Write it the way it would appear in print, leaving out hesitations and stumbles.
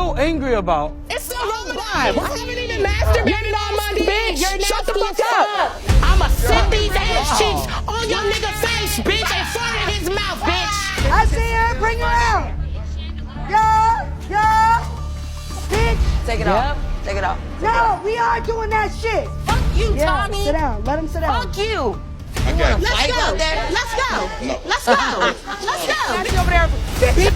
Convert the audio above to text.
so angry about? It's a robot. I haven't even masturbated on my bitch. Shut the fuck up. I'ma sit these ass cheeks on your nigga face, bitch, and fart in his mouth, bitch. I see her. Bring her out. Yeah. Bitch. Take it off. Take it off. No, we are doing that shit. Fuck you, Tommy. Sit down. Let him sit down. Fuck you. Let's Fight go. out there? Let's go. Let's go. Let's go. Over there. Bitch,